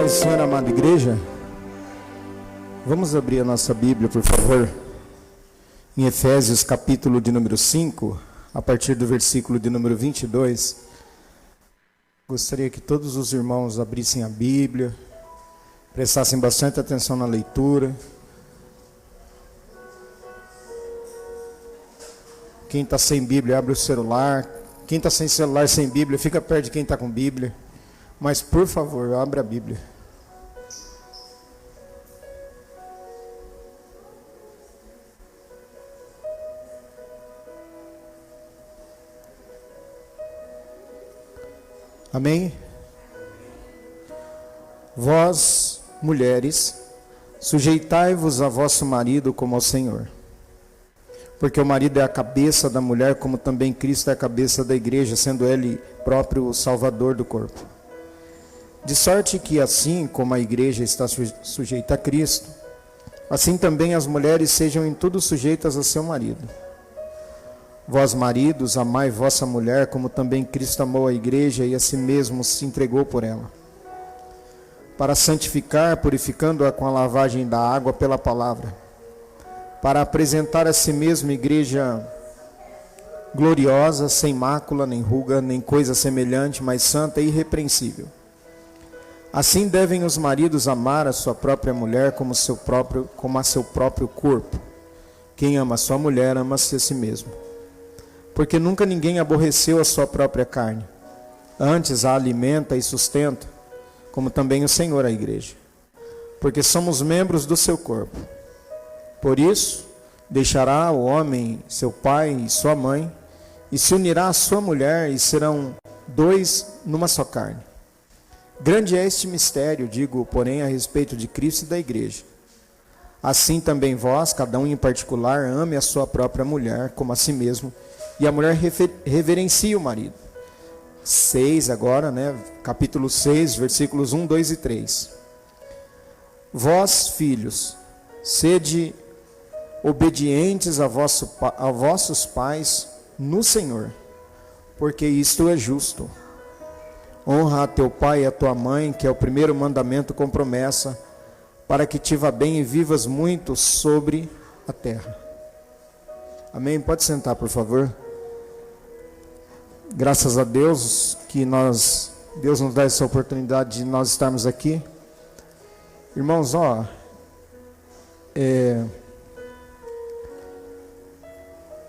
Paz do Senhor, amada igreja. Vamos abrir a nossa Bíblia, por favor, em Efésios, capítulo de número 5, a partir do versículo de número 22. Gostaria que todos os irmãos abrissem a Bíblia, prestassem bastante atenção na leitura. Quem está sem Bíblia, abre o celular. Quem está sem celular, sem Bíblia, fica perto de quem está com Bíblia. Mas, por favor, abra a Bíblia. Amém? Vós, mulheres, sujeitai-vos a vosso marido como ao Senhor. Porque o marido é a cabeça da mulher, como também Cristo é a cabeça da igreja, sendo ele próprio o salvador do corpo. De sorte que assim como a igreja está sujeita a Cristo, assim também as mulheres sejam em tudo sujeitas a seu marido. Vós, maridos, amai vossa mulher, como também Cristo amou a igreja e a si mesmo se entregou por ela, para santificar, purificando-a com a lavagem da água pela palavra, para apresentar a si mesmo igreja gloriosa, sem mácula, nem ruga, nem coisa semelhante, mas santa e irrepreensível. Assim devem os maridos amar a sua própria mulher como a seu próprio corpo. Quem ama a sua mulher, ama-se a si mesmo. Porque nunca ninguém aborreceu a sua própria carne. Antes a alimenta e sustenta, como também o Senhor a igreja. Porque somos membros do seu corpo. Por isso, deixará o homem seu pai e sua mãe, e se unirá à sua mulher, e serão dois numa só carne. Grande é este mistério, digo, porém, a respeito de Cristo e da igreja. Assim também vós, cada um em particular, ame a sua própria mulher, como a si mesmo, e a mulher reverencie o marido. 6 agora, capítulo 6, versículos 1, 2 e 3. Vós, filhos, sede obedientes a vossos pais no Senhor, porque isto é justo. Honra a teu pai e a tua mãe, que é o primeiro mandamento com promessa, para que te vá bem e vivas muito sobre a terra. Amém? Pode sentar, por favor. Graças a Deus que Deus nos dá essa oportunidade de nós estarmos aqui. Irmãos,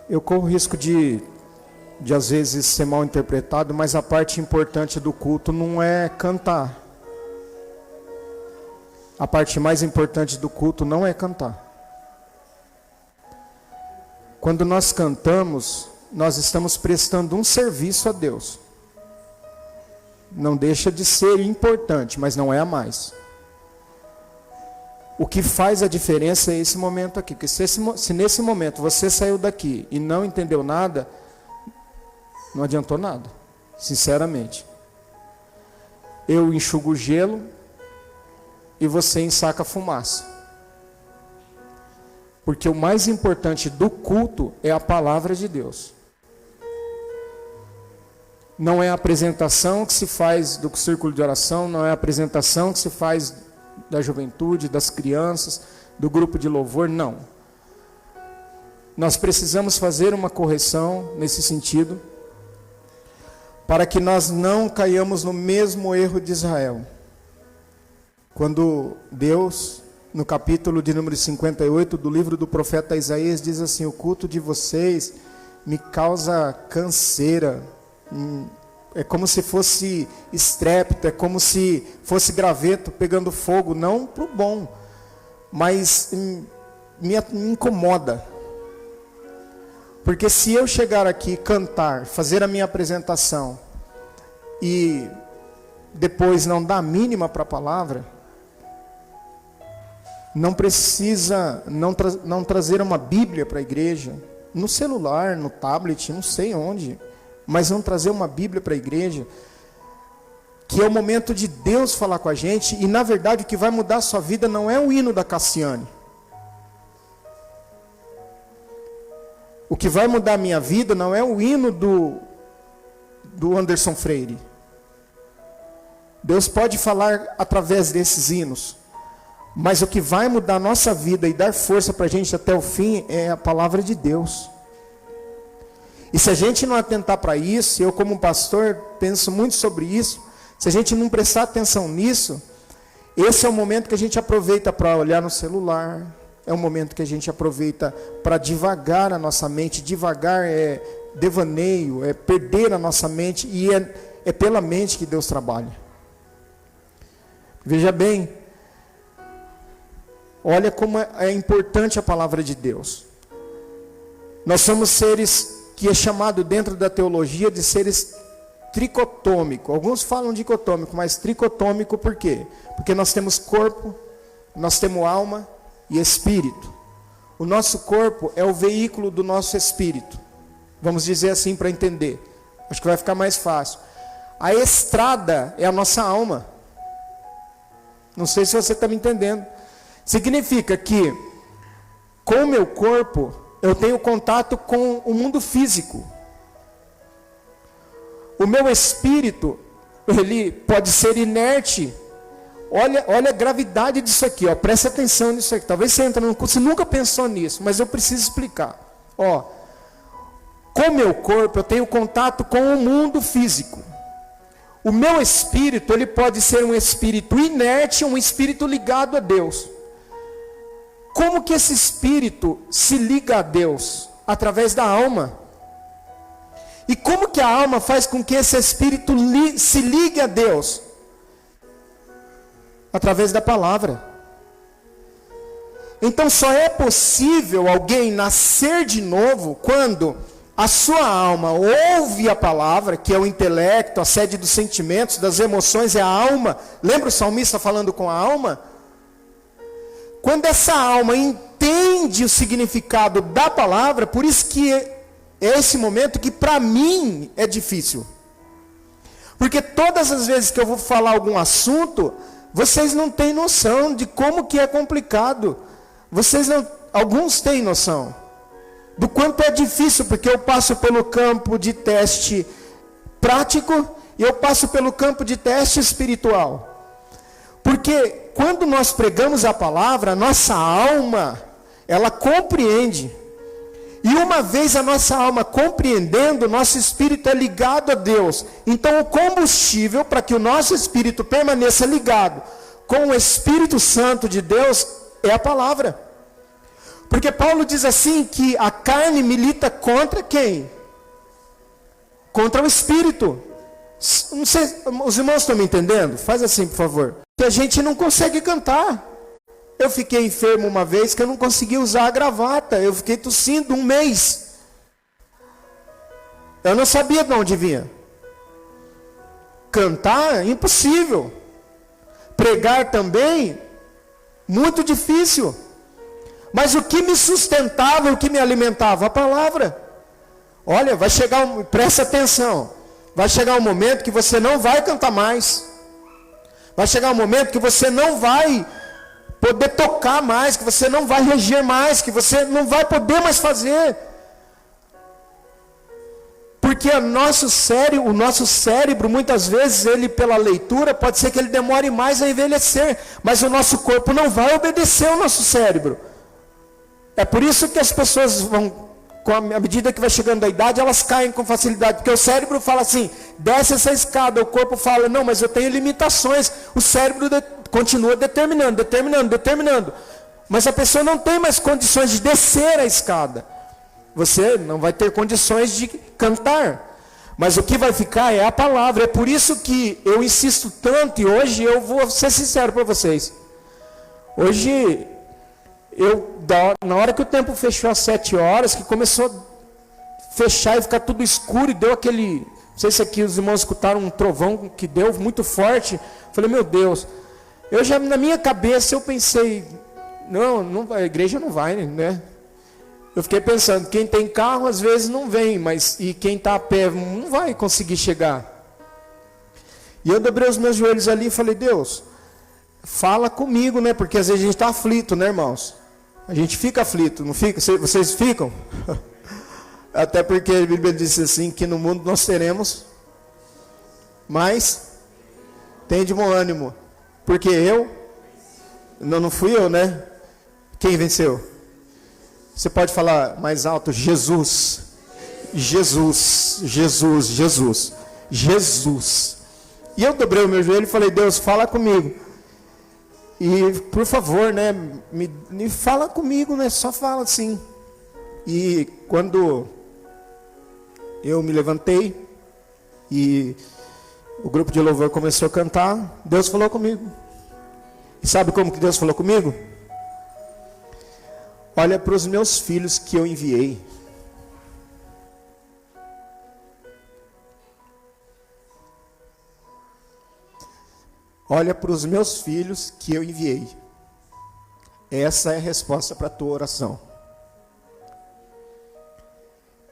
eu corro o risco de às vezes ser mal interpretado, mas a parte importante do culto não é cantar. A parte mais importante do culto não é cantar. Quando nós cantamos, nós estamos prestando um serviço a Deus. Não deixa de ser importante, mas não é a mais. O que faz a diferença é esse momento aqui. Porque se nesse momento você saiu daqui e não entendeu nada, não adiantou nada, sinceramente. Eu enxugo o gelo e você ensaca a fumaça. Porque o mais importante do culto é a palavra de Deus. Não é a apresentação que se faz do círculo de oração, não é a apresentação que se faz da juventude, das crianças, do grupo de louvor, não. Nós precisamos fazer uma correção nesse sentido, para que nós não caiamos no mesmo erro de Israel. Quando Deus, no capítulo de número 58 do livro do profeta Isaías, diz assim: o culto de vocês me causa canseira, é como se fosse estrépito, é como se fosse graveto pegando fogo, não para o bom, mas me incomoda. Porque se eu chegar aqui, cantar, fazer a minha apresentação e depois não dar a mínima para a palavra, não precisa não trazer uma Bíblia para a igreja, no celular, no tablet, não sei onde, mas não trazer uma Bíblia para a igreja, que é o momento de Deus falar com a gente, e na verdade o que vai mudar a sua vida não é o hino da Cassiane. O que vai mudar a minha vida não é o hino do Anderson Freire. Deus pode falar através desses hinos, mas o que vai mudar a nossa vida e dar força para a gente até o fim é a palavra de Deus. E se a gente não atentar para isso, eu como pastor penso muito sobre isso, se a gente não prestar atenção nisso, esse é o momento que a gente aproveita para olhar no celular, é o momento que a gente aproveita para divagar a nossa mente. Divagar é devaneio, é perder a nossa mente, e é pela mente que Deus trabalha. Veja bem, olha como é importante a palavra de Deus. Nós somos seres que é chamado dentro da teologia de seres tricotômico. Alguns falam dicotômico, mas tricotômico por quê? Porque nós temos corpo, nós temos alma e espírito. O nosso corpo é o veículo do nosso espírito. Vamos dizer assim para entender. Acho que vai ficar mais fácil. A estrada é a nossa alma. Não sei se você está me entendendo. Significa que com o meu corpo eu tenho contato com o mundo físico. O meu espírito, ele pode ser inerte. Olha a gravidade disso aqui, ó. Presta atenção nisso aqui. Talvez você entre no curso, você nunca pensou nisso, mas eu preciso explicar. Ó, com o meu corpo eu tenho contato com o mundo físico. O meu espírito, ele pode ser um espírito inerte, um espírito ligado a Deus. Como que esse espírito se liga a Deus? Através da alma. E como que a alma faz com que esse espírito se ligue a Deus? Através da palavra. Então só é possível alguém nascer de novo quando a sua alma ouve a palavra, que é o intelecto, a sede dos sentimentos, das emoções, é a alma. Lembra o salmista falando com a alma? Quando essa alma entende o significado da palavra, por isso que é esse momento que para mim é difícil. Porque todas as vezes que eu vou falar algum assunto, vocês não têm noção de como que é complicado. Alguns têm noção do quanto é difícil, porque eu passo pelo campo de teste prático e eu passo pelo campo de teste espiritual. Porque quando nós pregamos a palavra, a nossa alma, ela compreende. E uma vez a nossa alma compreendendo, nosso espírito é ligado a Deus. Então o combustível para que o nosso espírito permaneça ligado com o Espírito Santo de Deus é a palavra. Porque Paulo diz assim que a carne milita contra quem? Contra o espírito. Não sei, os irmãos estão me entendendo? Faz assim, por favor. Que a gente não consegue cantar. Eu fiquei enfermo uma vez que eu não conseguia usar a gravata. Eu fiquei tossindo um mês. Eu não sabia de onde vinha. Cantar, impossível. Pregar também, muito difícil. Mas o que me sustentava, o que me alimentava? A palavra. Olha, vai chegar, presta atenção. Vai chegar um momento que você não vai cantar mais. Vai chegar um momento que você não vai poder tocar mais, que você não vai reger mais, que você não vai poder mais fazer. Porque o nosso cérebro, muitas vezes, ele pela leitura, pode ser que ele demore mais a envelhecer, mas o nosso corpo não vai obedecer ao nosso cérebro. É por isso que as pessoas vão, à medida que vai chegando a idade, elas caem com facilidade, porque o cérebro fala assim, desce essa escada, o corpo fala, não, mas eu tenho limitações, o cérebro continua determinando, mas a pessoa não tem mais condições de descer a escada, você não vai ter condições de cantar, mas o que vai ficar é a palavra. É por isso que eu insisto tanto, e hoje eu vou ser sincero para vocês, hoje na hora que o tempo fechou às 7 horas, que começou a fechar e ficar tudo escuro, e deu aquele, não sei se aqui os irmãos escutaram um trovão que deu muito forte, falei, meu Deus, eu já na minha cabeça eu pensei, não, a igreja não vai, né? Eu fiquei pensando, quem tem carro às vezes não vem, e quem está a pé não vai conseguir chegar. E eu dobrei os meus joelhos ali e falei, Deus, fala comigo, né? Porque às vezes a gente está aflito, né, irmãos? A gente fica aflito, não fica? Vocês ficam? Até porque a Bíblia diz assim, que no mundo nós teremos mais Tem de bom ânimo. Porque eu? Não fui eu, né? Quem venceu? Você pode falar mais alto: Jesus. Jesus, Jesus, Jesus, Jesus. E eu dobrei o meu joelho e falei: Deus, fala comigo. E por favor, né, me fala comigo, né? Só fala assim. E quando eu me levantei e o grupo de louvor começou a cantar, Deus falou comigo. E sabe como que Deus falou comigo? Olha para os meus filhos que eu enviei. Olha para os meus filhos que eu enviei. Essa é a resposta para a tua oração.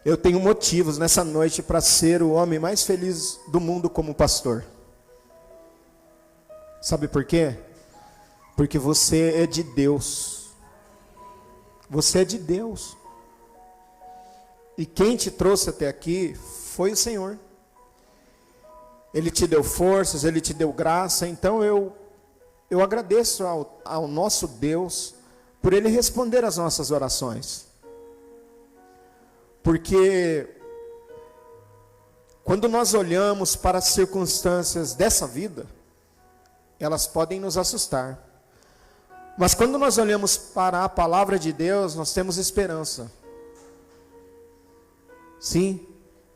Eu tenho motivos nessa noite para ser o homem mais feliz do mundo como pastor. Sabe por quê? Porque você é de Deus. Você é de Deus. E quem te trouxe até aqui foi o Senhor. Ele te deu forças, Ele te deu graça. Então eu agradeço ao nosso Deus por Ele responder às nossas orações. Porque quando nós olhamos para as circunstâncias dessa vida, elas podem nos assustar. Mas quando nós olhamos para a palavra de Deus, nós temos esperança. Sim,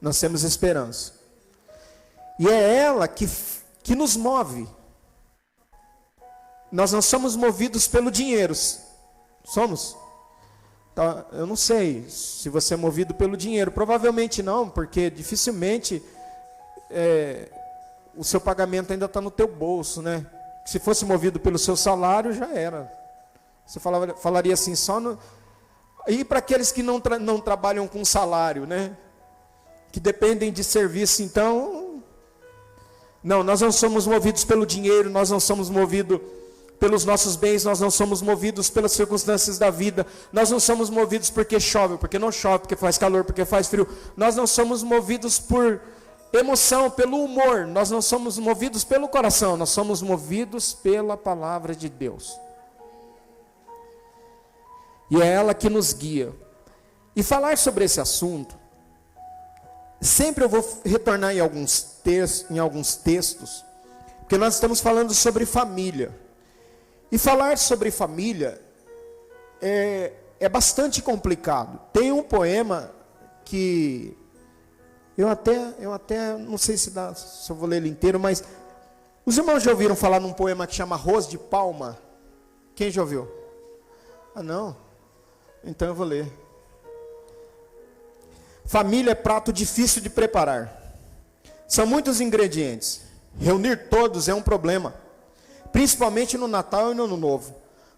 nós temos esperança. E é ela que nos move. Nós não somos movidos pelo dinheiro. Somos? Então, eu não sei se você é movido pelo dinheiro. Provavelmente não, porque dificilmente o seu pagamento ainda está no teu bolso, né? Se fosse movido pelo seu salário, já era. Você falaria assim, só no... E para aqueles que não trabalham com salário, né? Que dependem de serviço, então... Não, nós não somos movidos pelo dinheiro, nós não somos movidos pelos nossos bens, nós não somos movidos pelas circunstâncias da vida, nós não somos movidos porque chove, porque não chove, porque faz calor, porque faz frio, nós não somos movidos por emoção, pelo humor, nós não somos movidos pelo coração, nós somos movidos pela palavra de Deus. E é ela que nos guia. E falar sobre esse assunto, sempre eu vou retornar em alguns textos, porque nós estamos falando sobre família. E falar sobre família é bastante complicado. Tem um poema que eu até não sei se eu vou ler ele inteiro, mas os irmãos já ouviram falar num poema que chama Arroz de Palma? Quem já ouviu? Ah, não? Então eu vou ler. Família é prato difícil de preparar. São muitos ingredientes. Reunir todos é um problema, principalmente no Natal e no Ano Novo.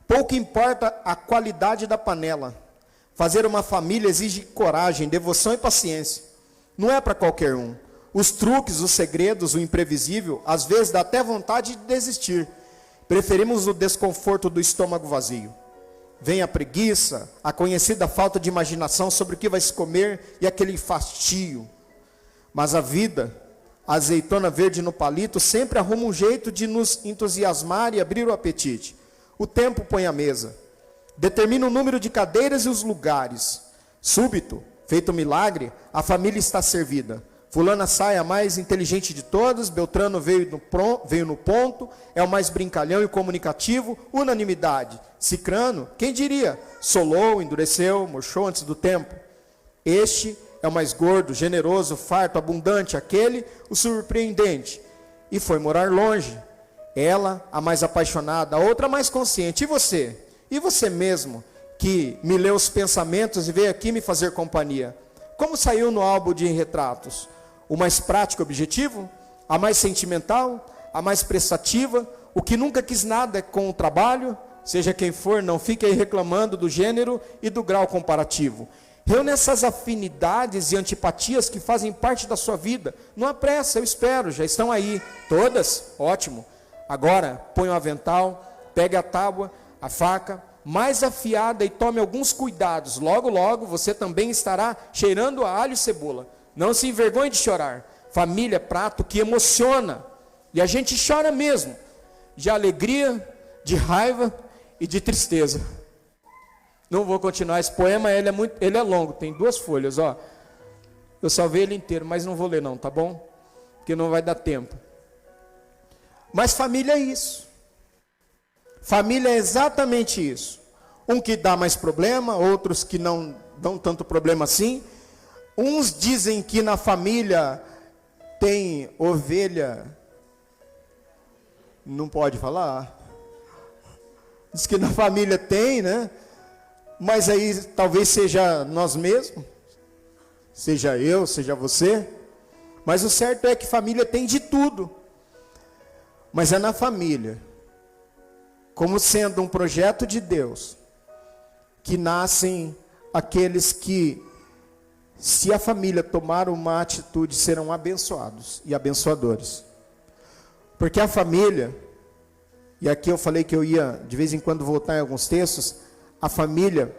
Pouco importa a qualidade da panela. Fazer uma família exige coragem, devoção e paciência. Não é para qualquer um. Os truques, os segredos, o imprevisível, às vezes dá até vontade de desistir. Preferimos o desconforto do estômago vazio. Vem a preguiça, a conhecida falta de imaginação sobre o que vai se comer e aquele fastio. Mas a vida, a azeitona verde no palito, sempre arruma um jeito de nos entusiasmar e abrir o apetite. O tempo põe a mesa, determina o número de cadeiras e os lugares. Súbito, feito um milagre, a família está servida. Fulana sai a mais inteligente de todas, Beltrano veio no ponto, é o mais brincalhão e comunicativo, unanimidade. Cicrano, quem diria? Solou, endureceu, murchou antes do tempo. Este é o mais gordo, generoso, farto, abundante, aquele, o surpreendente. E foi morar longe. Ela, a mais apaixonada, a outra mais consciente. E você? E você mesmo, que me leu os pensamentos e veio aqui me fazer companhia? Como saiu no álbum de retratos? O mais prático e objetivo? A mais sentimental? A mais prestativa? O que nunca quis nada com o trabalho? Seja quem for, não fique aí reclamando do gênero e do grau comparativo. Reúne essas afinidades e antipatias que fazem parte da sua vida. Não há pressa, eu espero, já estão aí. Todas? Ótimo. Agora, põe o avental, pegue a tábua, a faca, mais afiada e tome alguns cuidados. Logo, logo, você também estará cheirando a alho e cebola. Não se envergonhe de chorar. Família é prato que emociona. E a gente chora mesmo, de alegria, de raiva e de tristeza. Não vou continuar esse poema, ele é longo, tem 2 folhas, ó. Eu salvei ele inteiro, mas não vou ler não, tá bom? Porque não vai dar tempo. Mas família é isso. Família é exatamente isso. Um que dá mais problema, outros que não dão tanto problema assim. Uns dizem que na família tem ovelha. Não pode falar. Diz que na família tem, né? Mas aí talvez seja nós mesmos. Seja eu, seja você. Mas o certo é que família tem de tudo. Mas é na família, como sendo um projeto de Deus, que nascem aqueles que, se a família tomar uma atitude, serão abençoados e abençoadores. Porque a família, e aqui eu falei que eu ia de vez em quando voltar em alguns textos, a família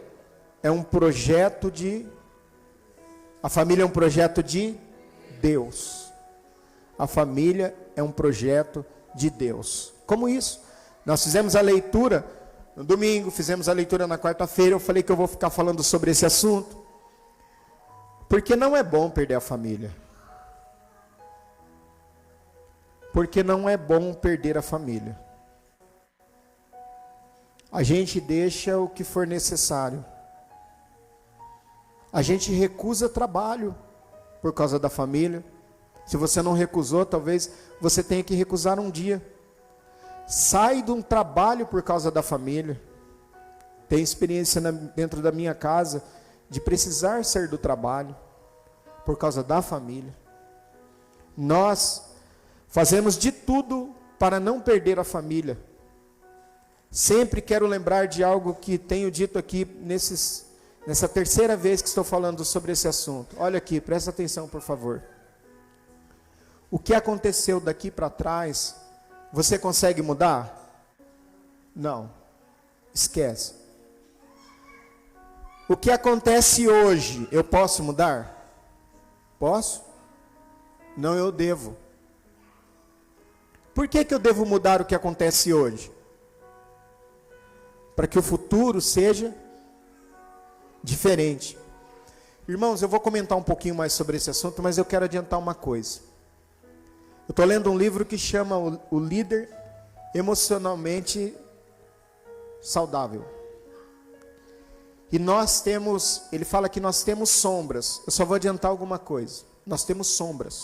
é um projeto de Deus. A família é um projeto de Deus. Como isso? Nós fizemos a leitura no domingo, fizemos a leitura na quarta-feira. Eu falei que eu vou ficar falando sobre esse assunto, porque não é bom perder a família. Porque não é bom perder a família. A gente deixa o que for necessário. A gente recusa trabalho por causa da família. Se você não recusou, talvez você tenha que recusar um dia. Sai de um trabalho por causa da família. Tem experiência dentro da minha casa de precisar sair do trabalho por causa da família. Nós fazemos de tudo para não perder a família. Sempre quero lembrar de algo que tenho dito aqui nessa terceira vez que estou falando sobre esse assunto. Olha aqui, presta atenção, por favor. O que aconteceu daqui para trás, você consegue mudar? Não. Esquece. O que acontece hoje, eu posso mudar? Posso? Não, eu devo. Por que eu devo mudar o que acontece hoje? Para que o futuro seja diferente. Irmãos, eu vou comentar um pouquinho mais sobre esse assunto, mas eu quero adiantar uma coisa. Eu estou lendo um livro que chama O Líder Emocionalmente Saudável. E ele fala que nós temos sombras. Eu só vou adiantar alguma coisa. Nós temos sombras.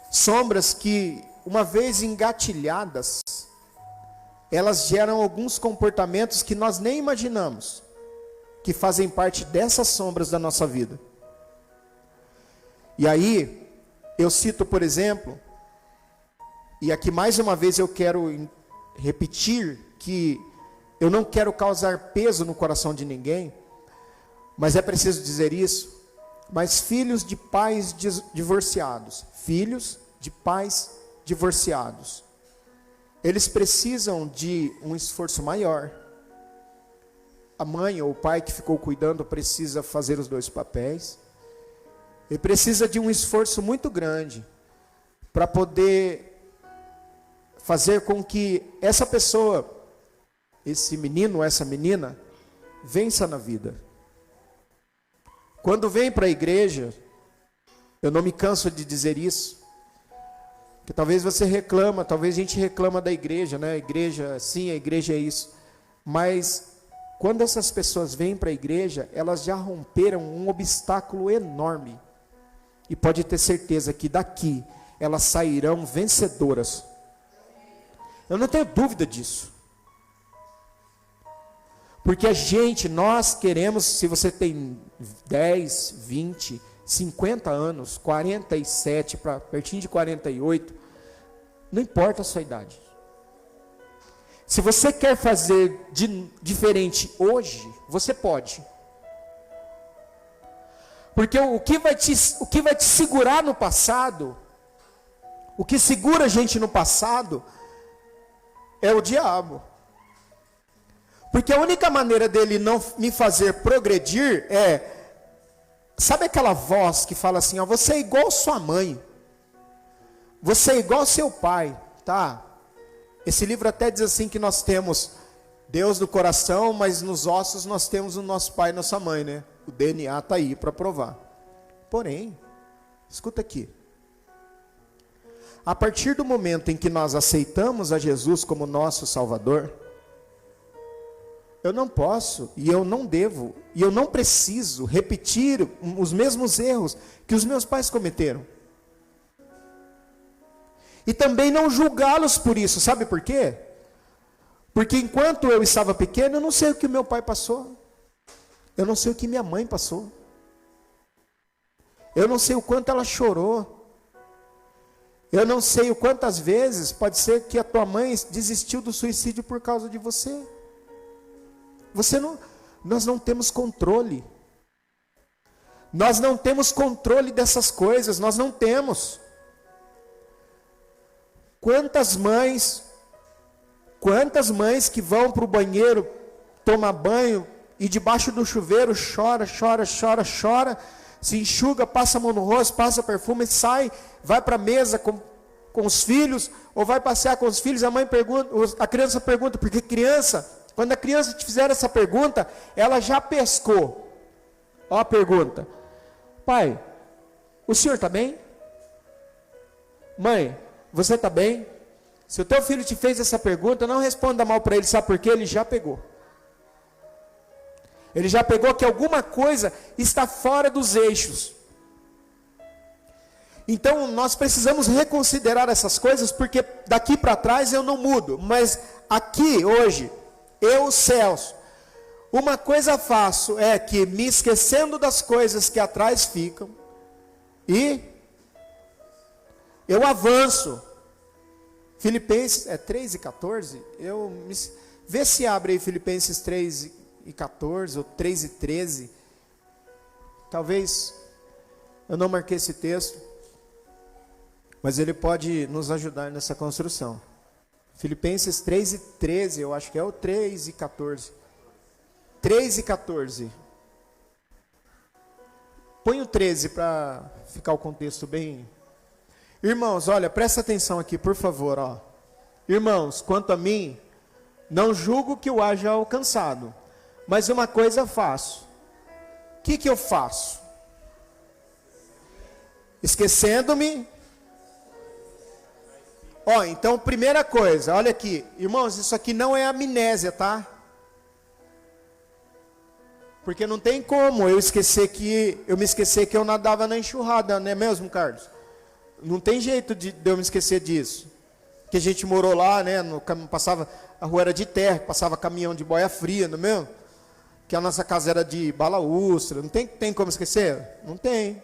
Sombras que, uma vez engatilhadas, elas geram alguns comportamentos que nós nem imaginamos, que fazem parte dessas sombras da nossa vida. E aí, eu cito, por exemplo, e aqui mais uma vez eu quero repetir que eu não quero causar peso no coração de ninguém, mas é preciso dizer isso. Mas filhos de pais divorciados, eles precisam de um esforço maior. A mãe ou o pai que ficou cuidando precisa fazer os 2 papéis. Ele precisa de um esforço muito grande para poder fazer com que essa pessoa, esse menino ou essa menina, vença na vida. Quando vem para a igreja, eu não me canso de dizer isso, que talvez você reclama, talvez a gente reclama da igreja, né? A igreja sim, a igreja é isso. Mas quando essas pessoas vêm para a igreja, elas já romperam um obstáculo enorme. E pode ter certeza que daqui elas sairão vencedoras. Eu não tenho dúvida disso. Porque nós queremos, se você tem 10, 20, 50 anos, 47, para pertinho de 48, não importa a sua idade. Se você quer fazer diferente hoje, você pode. Porque o que vai te segurar no passado, o que segura a gente no passado, é o diabo. Porque a única maneira dele não me fazer progredir sabe aquela voz que fala assim, ó, você é igual sua mãe. você é igual ao seu pai, tá? Esse livro até diz assim que nós temos Deus no coração, mas nos ossos nós temos o nosso pai e nossa mãe, né? O DNA está aí para provar. Porém, escuta aqui. A partir do momento em que nós aceitamos a Jesus como nosso Salvador, eu não posso, e eu não devo, e eu não preciso repetir os mesmos erros que os meus pais cometeram. E também não julgá-los por isso, sabe por quê? Porque enquanto eu estava pequeno, eu não sei o que o meu pai passou. Eu não sei o que minha mãe passou. Eu não sei o quanto ela chorou. Eu não sei o quantas vezes pode ser que a tua mãe desistiu do suicídio por causa de você. Nós não temos controle. Nós não temos controle dessas coisas, nós não temos. Quantas mães que vão para o banheiro tomar banho e debaixo do chuveiro chora, se enxuga, passa a mão no rosto, passa perfume, sai, vai para a mesa com os filhos, ou vai passear com os filhos, a criança pergunta, porque quando a criança te fizer essa pergunta, ela já pescou. Ó a pergunta: pai, o senhor está bem? Mãe, você está bem? Se o teu filho te fez essa pergunta, não responda mal para ele, sabe por quê? Ele já pegou. Ele já pegou que alguma coisa está fora dos eixos. Então nós precisamos reconsiderar essas coisas, porque daqui para trás eu não mudo, mas aqui hoje, eu, Celso, uma coisa faço é que me esquecendo das coisas que atrás ficam, e eu avanço. Filipenses 3:14, vê se abre aí Filipenses 3:14 ou 3:13, talvez eu não marquei esse texto, mas ele pode nos ajudar nessa construção. Filipenses 3:13, eu acho que é o 3:14. 3:14. Põe o 13 para ficar o contexto bem. Irmãos, olha, presta atenção aqui, por favor, ó. Irmãos, quanto a mim, não julgo que eu haja alcançado, mas uma coisa faço. O que eu faço? Esquecendo-me. Ó, então, primeira coisa, olha aqui, irmãos, isso aqui não é amnésia, tá? Porque não tem como eu me esquecer que eu nadava na enxurrada, não é mesmo, Carlos? Não tem jeito de eu me esquecer disso. Que a gente morou lá, né? Passava, a rua era de terra, passava caminhão de boia fria, não é mesmo? Que a nossa casa era de balaústra. Não tem como esquecer? Não tem.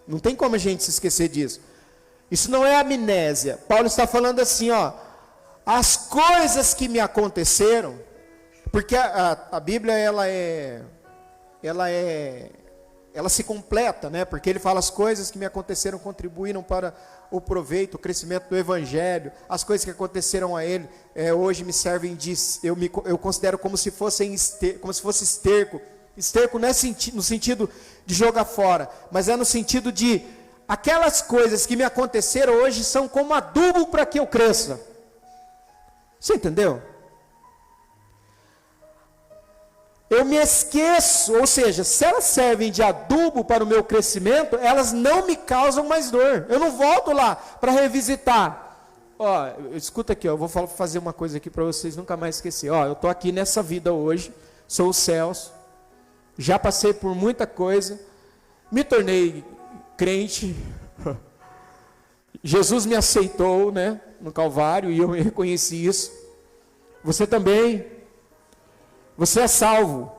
Não tem como a gente se esquecer disso. Isso não é amnésia. Paulo está falando assim, ó. As coisas que me aconteceram, porque a Bíblia ela se completa, né? Porque ele fala: as coisas que me aconteceram contribuíram para o proveito, o crescimento do Evangelho. As coisas que aconteceram a ele hoje me servem eu considero como se fosse esterco. Esterco não é no sentido de jogar fora, mas é no sentido de aquelas coisas que me aconteceram hoje são como adubo para que eu cresça. Você entendeu? Eu me esqueço, ou seja, se elas servem de adubo para o meu crescimento, elas não me causam mais dor. Eu não volto lá para revisitar. Ó, escuta aqui, ó, eu vou fazer uma coisa aqui para vocês nunca mais esquecer. Ó, eu estou aqui nessa vida hoje, sou o Celso, já passei por muita coisa, me tornei crente, Jesus me aceitou, né, no Calvário, e eu reconheci isso. Você também. Você é salvo.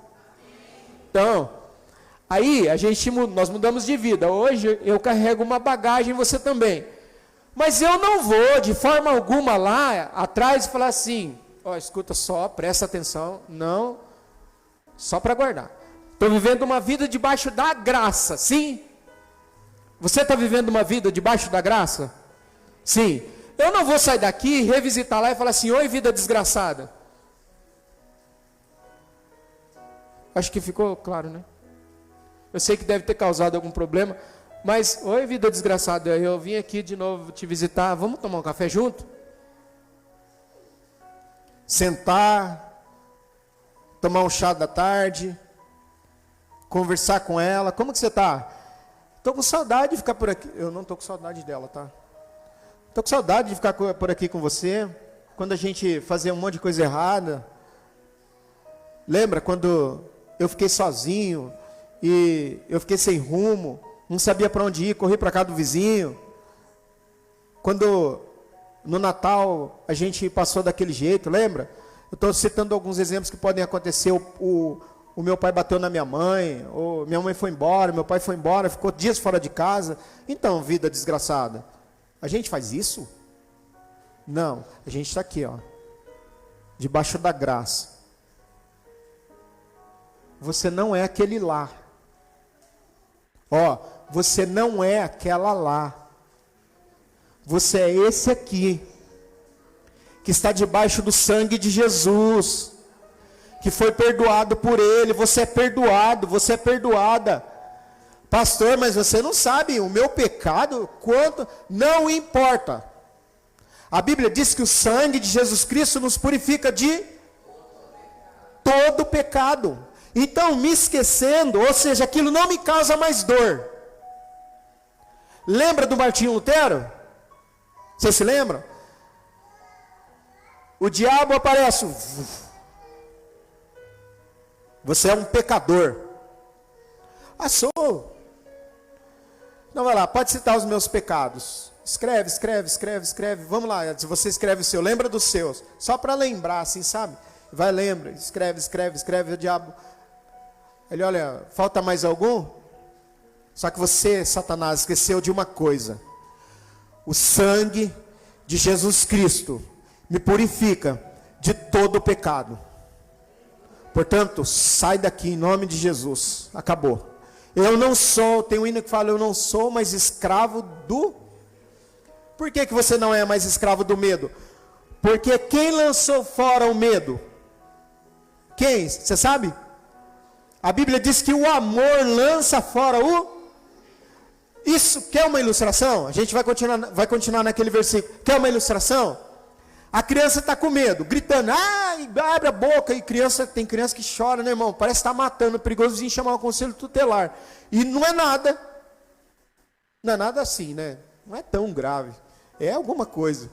Então, aí nós mudamos de vida. Hoje eu carrego uma bagagem, você também. Mas eu não vou de forma alguma lá atrás e falar assim: ó, escuta só, presta atenção. Não, só para guardar. Estou vivendo uma vida debaixo da graça, sim? Você está vivendo uma vida debaixo da graça? Sim. Eu não vou sair daqui, revisitar lá e falar assim: oi, vida desgraçada. Acho que ficou claro, né? Eu sei que deve ter causado algum problema, Mas, oi vida desgraçada, eu vim aqui de novo te visitar, vamos tomar um café junto? Sentar, tomar um chá da tarde, conversar com ela. Como que você está? Estou com saudade de ficar por aqui. Eu não estou com saudade dela, tá? Estou com saudade de ficar por aqui com você. Quando a gente fazia um monte de coisa errada. Lembra quando eu fiquei sozinho e eu fiquei sem rumo, não sabia para onde ir, corri para casa do vizinho. Quando no Natal a gente passou daquele jeito, lembra? Eu estou citando alguns exemplos que podem acontecer. O meu pai bateu na minha mãe, ou minha mãe foi embora, meu pai foi embora, ficou dias fora de casa. Então, vida desgraçada, a gente faz isso? Não, a gente está aqui, ó, debaixo da graça. Você não é aquele lá. Ó, você não é aquela lá. Você é esse aqui, que está debaixo do sangue de Jesus, que foi perdoado por Ele. Você é perdoado, você é perdoada. Pastor, mas você não sabe o meu pecado, quanto? Não importa. A Bíblia diz que o sangue de Jesus Cristo nos purifica de todo pecado. Então, me esquecendo, ou seja, aquilo não me causa mais dor. Lembra do Martinho Lutero? Vocês se lembram? O diabo aparece. Você é um pecador. Ah, sou. Não, vai lá, pode citar os meus pecados. Escreve. Vamos lá, você escreve o seu, lembra dos seus. Só para lembrar, assim, sabe? Vai, lembra, escreve, o diabo. Ele, olha, falta mais algum? Só que você, Satanás, esqueceu de uma coisa. O sangue de Jesus Cristo me purifica de todo o pecado. Portanto, sai daqui em nome de Jesus. Acabou. Eu não sou, tem um hino que fala, eu não sou mais escravo do... Por que você não é mais escravo do medo? Porque quem lançou fora o medo? Quem? Você sabe? A Bíblia diz que o amor lança fora o... Isso, quer uma ilustração? A gente vai continuar naquele versículo. Quer uma ilustração? A criança está com medo, gritando, abre a boca, e tem criança que chora, né, irmão? Parece que está matando, é perigoso vir chamar o conselho tutelar. E não é nada assim, né? Não é tão grave, é alguma coisa.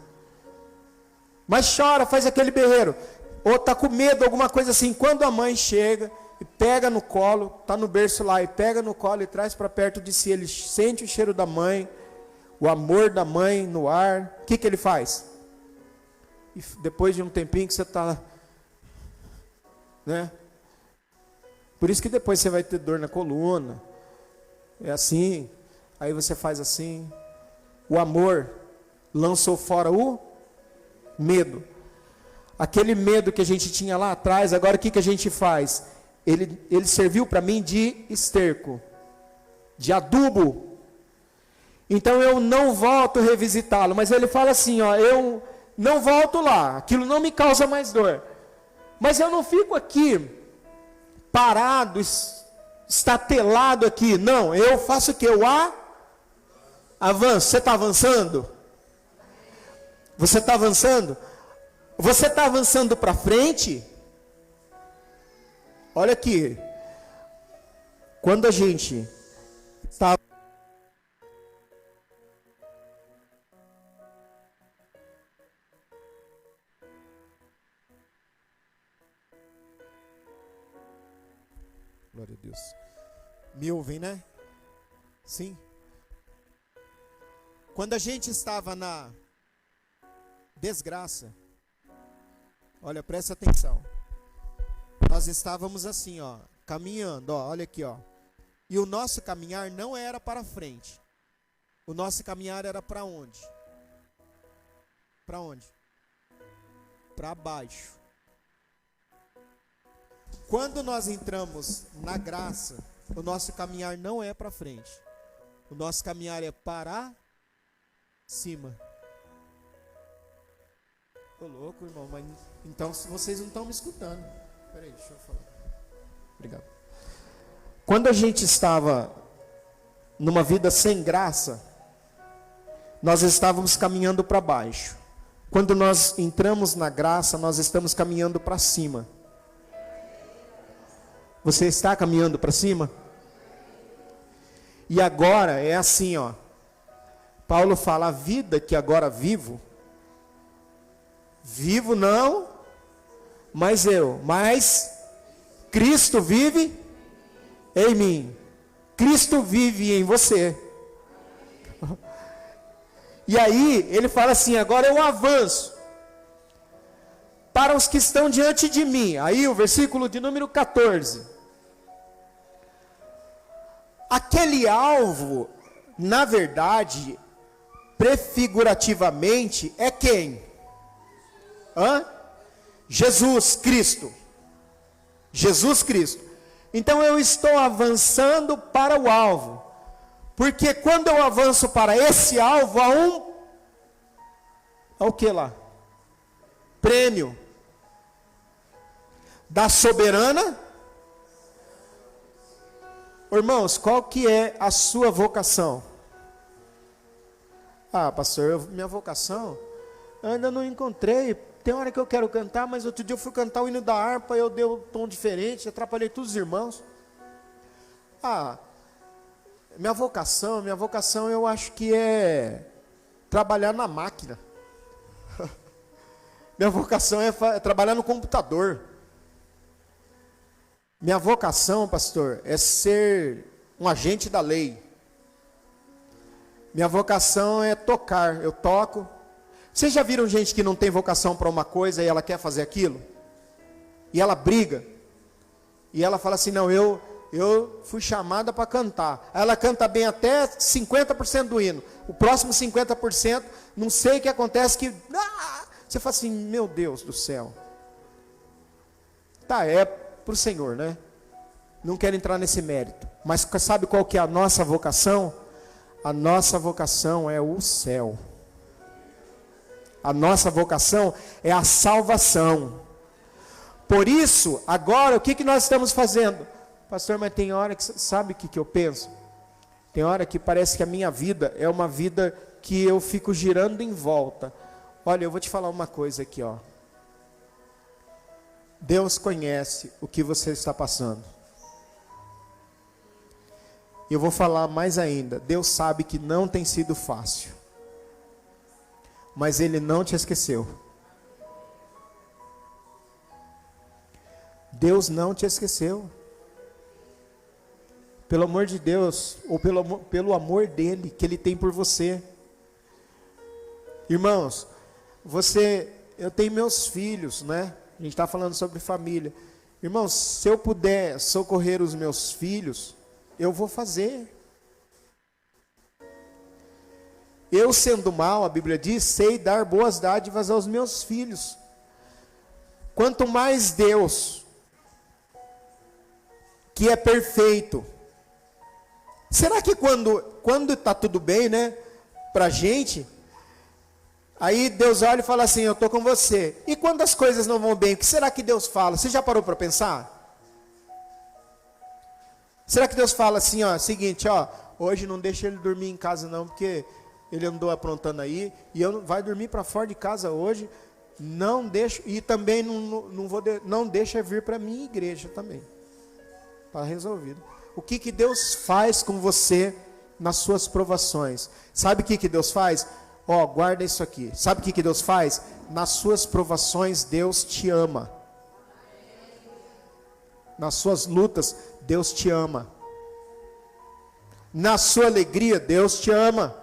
Mas chora, faz aquele berreiro, ou está com medo, alguma coisa assim. Quando a mãe chega e pega no colo, está no berço lá, e pega no colo e traz para perto de si, ele sente o cheiro da mãe, o amor da mãe no ar, o que ele faz? E depois de um tempinho que você está, né? Por isso que depois você vai ter dor na coluna, é assim, aí você faz assim. O amor lançou fora o medo. Aquele medo que a gente tinha lá atrás, agora o que a gente faz? Ele serviu para mim de esterco, de adubo. Então eu não volto a revisitá-lo, mas ele fala assim, ó, eu não volto lá, aquilo não me causa mais dor. Mas eu não fico aqui parado, estatelado aqui. Não, eu faço o que? Eu avanço. Você está avançando? Você está avançando? Você está avançando para frente? Olha aqui. Quando a gente está... Glória a Deus. Me ouvem, né? Sim. Quando a gente estava na desgraça, olha, presta atenção. Nós estávamos assim, ó, caminhando, ó, olha aqui, ó. E o nosso caminhar não era para frente. O nosso caminhar era para onde? Para onde? Para baixo. Quando nós entramos na graça, o nosso caminhar não é para frente. O nosso caminhar é para cima. Tô louco, irmão, mas então vocês não estão me escutando. Peraí, deixa eu falar. Obrigado. Quando a gente estava numa vida sem graça, nós estávamos caminhando para baixo. Quando nós entramos na graça, nós estamos caminhando para cima. Você está caminhando para cima? E agora é assim, ó. Paulo fala: a vida que agora vivo não, mas Cristo vive em mim. Cristo vive em você. E aí ele fala assim: agora eu avanço para os que estão diante de mim. Aí o versículo de número 14. Aquele alvo, na verdade, prefigurativamente, é quem? Jesus Cristo. Jesus Cristo. Então eu estou avançando para o alvo. Porque quando eu avanço para esse alvo, há o que lá? Prêmio da soberana. Irmãos, qual que é a sua vocação? Ah, pastor, minha vocação, eu ainda não encontrei. Tem hora que eu quero cantar, mas outro dia eu fui cantar o hino da harpa, eu dei um tom diferente, atrapalhei todos os irmãos. Minha vocação eu acho que é trabalhar na máquina. Minha vocação é trabalhar no computador. Minha vocação, pastor, é ser um agente da lei. Minha vocação é tocar, eu toco. Vocês já viram gente que não tem vocação para uma coisa e ela quer fazer aquilo? E ela briga. E ela fala assim: não, eu fui chamada para cantar. Aí ela canta bem até 50% do hino. O próximo 50%, não sei o que acontece que... você fala assim: meu Deus do céu. Tá, é para o Senhor, né? Não quero entrar nesse mérito. Mas sabe qual que é a nossa vocação? A nossa vocação é o céu. A nossa vocação é a salvação. Por isso, agora, o que nós estamos fazendo? Pastor, mas tem hora que, sabe o que eu penso? Tem hora que parece que a minha vida é uma vida que eu fico girando em volta. Olha, eu vou te falar uma coisa aqui, ó. Deus conhece o que você está passando. Eu vou falar mais ainda. Deus sabe que não tem sido fácil. Mas Ele não te esqueceu. Deus não te esqueceu. Pelo amor de Deus, ou pelo amor dEle, que Ele tem por você. Irmãos, eu tenho meus filhos, né? A gente está falando sobre família. Irmãos, se eu puder socorrer os meus filhos, eu vou fazer. Eu, sendo mal, a Bíblia diz, sei dar boas dádivas aos meus filhos. Quanto mais Deus, que é perfeito. Será que quando está tudo bem, né, pra gente, aí Deus olha e fala assim: eu estou com você. E quando as coisas não vão bem, o que será que Deus fala? Você já parou para pensar? Será que Deus fala assim, ó, seguinte, ó, hoje não deixa ele dormir em casa não, porque ele andou aprontando aí, e vai dormir para fora de casa hoje, não deixa, e também não deixa vir para a minha igreja também. Está resolvido. O que Deus faz com você nas suas provações? Sabe o que Deus faz? Ó, guarda isso aqui. Sabe o que Deus faz? Nas suas provações, Deus te ama. Nas suas lutas, Deus te ama. Na sua alegria, Deus te ama.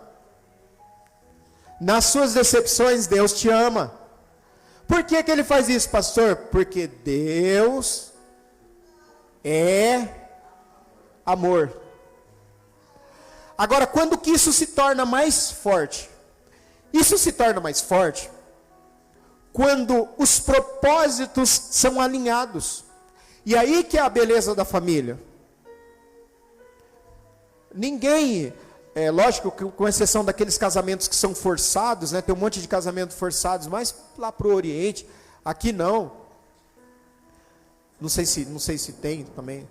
Nas suas decepções, Deus te ama. Por que Ele faz isso, pastor? Porque Deus é amor. Agora, quando que isso se torna mais forte? Isso se torna mais forte quando os propósitos são alinhados. E aí que é a beleza da família. Ninguém, lógico, com exceção daqueles casamentos que são forçados, né? Tem um monte de casamentos forçados, mas lá para o Oriente, aqui não. Não sei se tem também.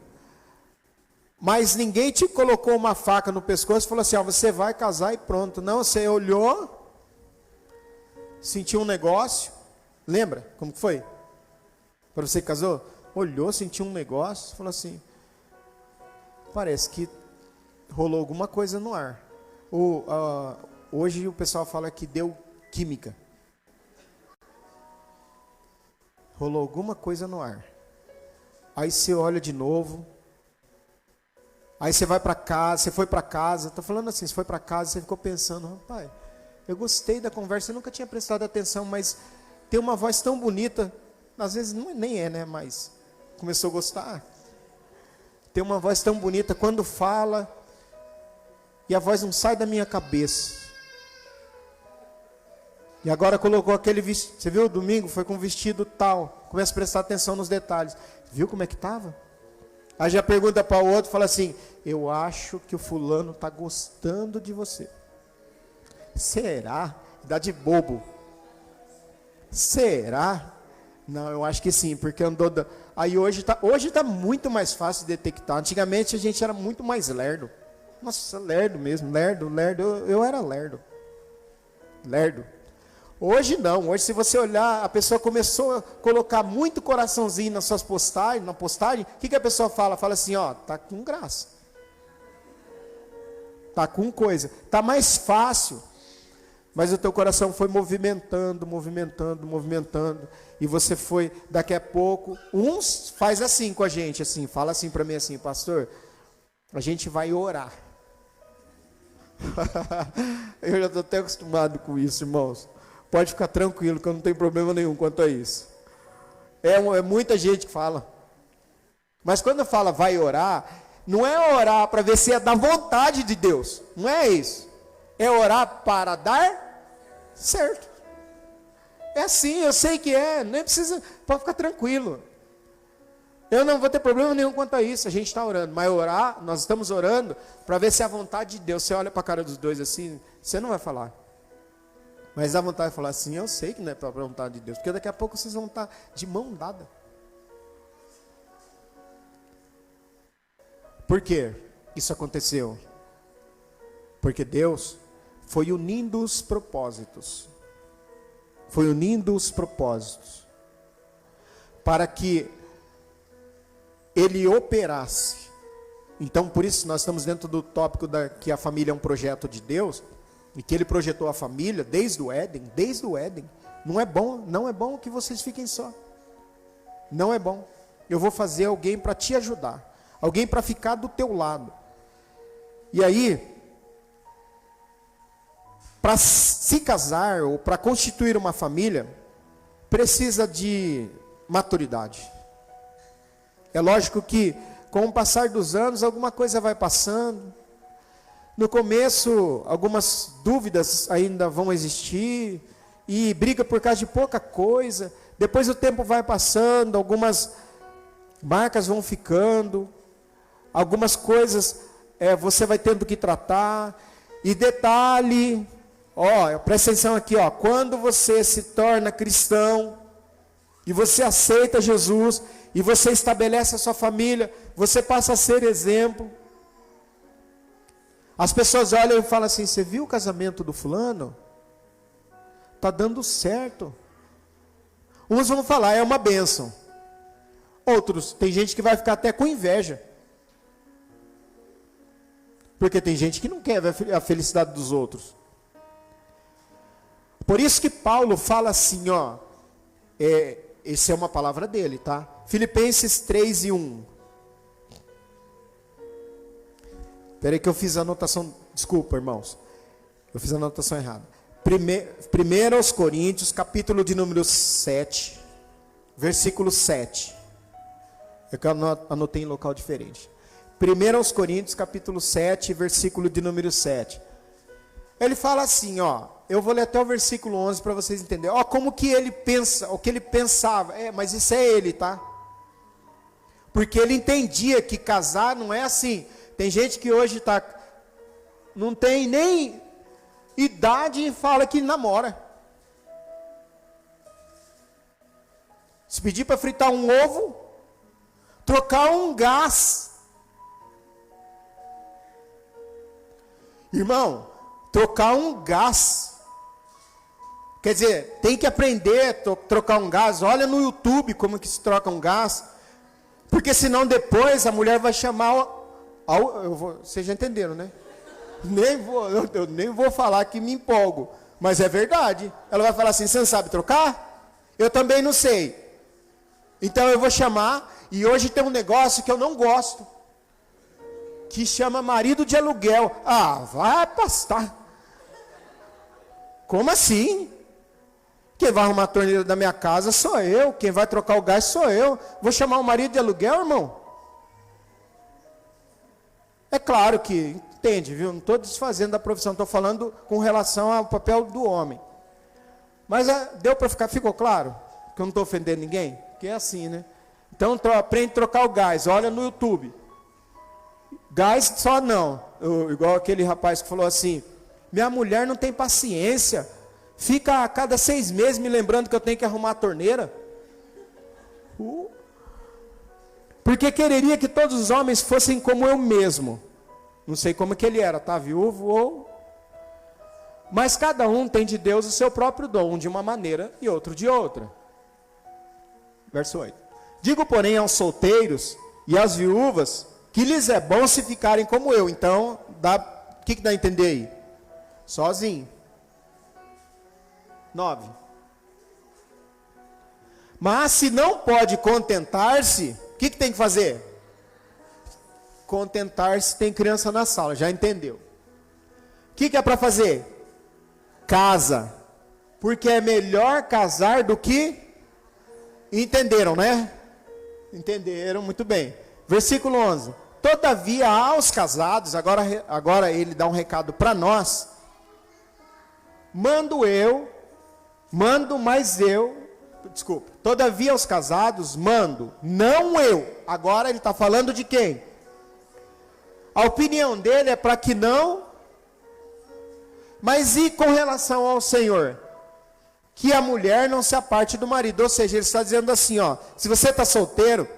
Mas ninguém te colocou uma faca no pescoço e falou assim, ó, você vai casar e pronto. Não, você olhou, sentiu um negócio. Lembra como que foi? Para você que casou? Olhou, sentiu um negócio, falou assim, parece que rolou alguma coisa no ar. Hoje o pessoal fala que deu química. Rolou alguma coisa no ar. Aí você olha de novo. Aí você vai para casa, você foi para casa. Estou falando assim, você foi para casa, você ficou pensando, rapaz, eu gostei da conversa, eu nunca tinha prestado atenção, mas tem uma voz tão bonita. Às vezes nem é, né? Mas começou a gostar. Tem uma voz tão bonita quando fala e a voz não sai da minha cabeça. E agora colocou aquele vestido. Você viu, domingo foi com um vestido tal. Começa a prestar atenção nos detalhes. Viu como é que estava? Aí já pergunta para o outro, fala assim, eu acho que o fulano está gostando de você. Será? Dá de bobo. Será? Não, eu acho que sim, porque andou... Aí hoje tá muito mais fácil de detectar. Antigamente a gente era muito mais lerdo. Nossa, lerdo mesmo, lerdo. Eu era lerdo. Hoje não, hoje se você olhar, a pessoa começou a colocar muito coraçãozinho nas suas postagens, o que a pessoa fala? Fala assim, ó, tá com graça. Tá com coisa. Tá mais fácil. Mas o teu coração foi movimentando. E você foi, daqui a pouco, uns faz assim com a gente, assim, fala assim para mim assim, pastor, a gente vai orar. Eu já estou até acostumado com isso, irmãos. Pode ficar tranquilo que eu não tenho problema nenhum quanto a isso. É muita gente que fala. Mas quando fala vai orar, não é orar para ver se é da vontade de Deus. Não é isso. É orar para dar certo. É assim, eu sei que é. Nem precisa, pode ficar tranquilo. Eu não vou ter problema nenhum quanto a isso. A gente está orando. Mas orar, nós estamos orando para ver se é a vontade de Deus. Você olha para a cara dos dois assim, você não vai falar. Mas dá vontade de falar assim, eu sei que não é para a vontade de Deus. Porque daqui a pouco vocês vão estar de mão dada. Por que isso aconteceu? Porque Deus foi unindo os propósitos. Foi unindo os propósitos. Para que Ele operasse. Então, por isso, nós estamos dentro do tópico que a família é um projeto de Deus. E que Ele projetou a família desde o Éden. Não é bom que vocês fiquem só. Não é bom. Eu vou fazer alguém para te ajudar. Alguém para ficar do teu lado. E aí, para se casar ou para constituir uma família, precisa de maturidade. É lógico que com o passar dos anos, alguma coisa vai passando. No começo, algumas dúvidas ainda vão existir, e briga por causa de pouca coisa. Depois o tempo vai passando, algumas marcas vão ficando, algumas coisas você vai tendo que tratar. E detalhe, presta atenção aqui, quando você se torna cristão, e você aceita Jesus, e você estabelece a sua família, você passa a ser exemplo. As pessoas olham e falam assim, você viu o casamento do fulano? Está dando certo. Uns vão falar, é uma bênção. Outros, tem gente que vai ficar até com inveja. Porque tem gente que não quer ver a felicidade dos outros. Por isso que Paulo fala assim, essa é uma palavra dele, tá? Filipenses 3:1. Espera aí que eu fiz a anotação, desculpa irmãos, eu fiz a anotação errada. 1 aos Coríntios, capítulo de número 7, versículo 7. É que eu anotei em local diferente. 1 aos Coríntios, capítulo 7, versículo de número 7. Ele fala assim, eu vou ler até o versículo 11 para vocês entenderem. Como que ele pensa, o que ele pensava. Mas isso é ele, tá? Porque ele entendia que casar não é assim. Tem gente que hoje não tem nem idade e fala que namora. Se pedir para fritar um ovo, trocar um gás, Irmão, trocar um gás. Quer dizer, tem que aprender a trocar um gás. Olha no YouTube como que se troca um gás. Porque senão depois a mulher vai chamar... vocês já entenderam, né? Eu nem vou falar que me empolgo. Mas é verdade. Ela vai falar assim, você não sabe trocar? Eu também não sei. Então eu vou chamar. E hoje tem um negócio que eu não gosto. Que chama marido de aluguel. Ah, vai pastar. Como assim? Quem vai arrumar a torneira da minha casa sou eu. Quem vai trocar o gás sou eu. Vou chamar o marido de aluguel, irmão? É claro que, entende, viu? Não estou desfazendo da profissão. Estou falando com relação ao papel do homem. Mas deu para ficar, ficou claro? Que eu não estou ofendendo ninguém? Que é assim, né? Então aprende a trocar o gás. Olha no YouTube. Gás só não. Igual aquele rapaz que falou assim, minha mulher não tem paciência. Fica a cada 6 meses me lembrando que eu tenho que arrumar a torneira. Porque quereria que todos os homens fossem como eu mesmo. Não sei como que ele era, tá? Viúvo ou... Mas cada um tem de Deus o seu próprio dom, um de uma maneira e outro de outra. Verso 8. Digo, porém, aos solteiros e às viúvas, que lhes é bom se ficarem como eu. Então, o que dá a entender aí? Sozinho. 9. Mas se não pode contentar-se, o que tem que fazer? Contentar-se, tem criança na sala, já entendeu. O que é para fazer? Casa. Porque é melhor casar do que... Entenderam, né? Entenderam, muito bem. Versículo 11. Todavia aos casados, agora ele dá um recado para nós. Todavia aos casados mando, não eu. Agora ele está falando de quem? A opinião dele é para que não. Mas e com relação ao Senhor? Que a mulher não se aparte do marido. Ou seja, ele está dizendo assim, ó, se você está solteiro,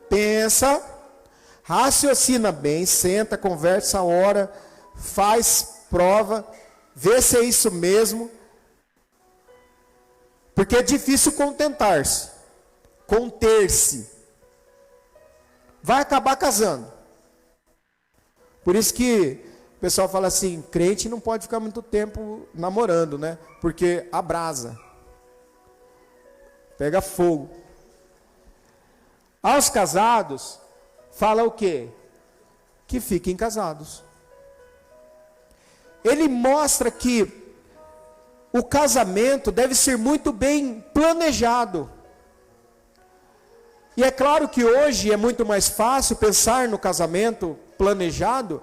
pensa, raciocina bem, senta, conversa, ora, faz prova, vê se é isso mesmo. Porque é difícil contentar-se, conter-se. Vai acabar casando. Por isso que o pessoal fala assim, crente não pode ficar muito tempo namorando, né? Porque abrasa. Pega fogo. Aos casados, fala o quê? Que fiquem casados. Ele mostra que o casamento deve ser muito bem planejado. E é claro que hoje é muito mais fácil pensar no casamento planejado,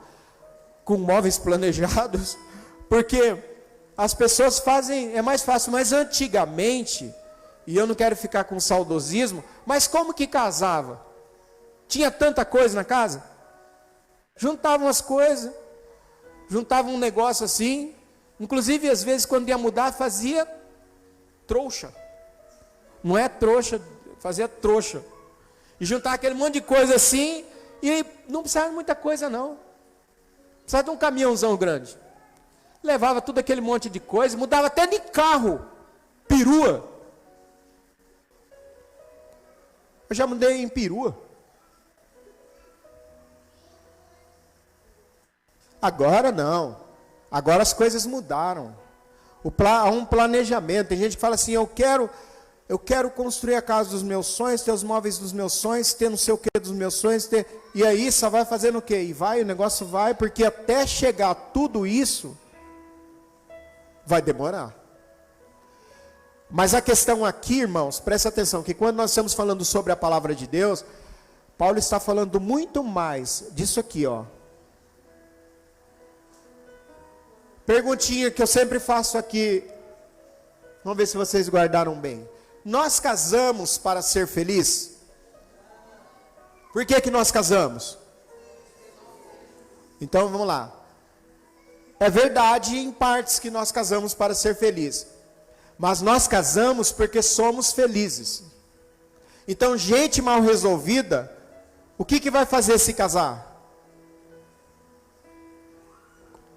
com móveis planejados, porque as pessoas fazem, é mais fácil, mas antigamente, e eu não quero ficar com saudosismo, mas como que casava? Tinha tanta coisa na casa? Juntavam as coisas, juntavam um negócio assim, inclusive às vezes quando ia mudar fazia trouxa, não é trouxa, fazia trouxa, e juntava aquele monte de coisa assim, e não precisava de muita coisa não, precisava de um caminhãozão grande, levava tudo aquele monte de coisa, mudava até de carro, perua, eu já mudei em perua. Agora não. Agora as coisas mudaram. Há um planejamento. Tem gente que fala assim, eu quero construir a casa dos meus sonhos, ter os móveis dos meus sonhos, ter não sei o que dos meus sonhos, e aí só vai fazendo o quê? E vai, o negócio vai, porque até chegar tudo isso, vai demorar. Mas a questão aqui, irmãos, presta atenção, que quando nós estamos falando sobre a palavra de Deus, Paulo está falando muito mais disso aqui, ó. Perguntinha que eu sempre faço aqui, vamos ver se vocês guardaram bem. Nós casamos para ser feliz? Por que nós casamos? Então vamos lá. É verdade em partes que nós casamos para ser feliz, mas nós casamos porque somos felizes. Então gente mal resolvida, o que vai fazer se casar?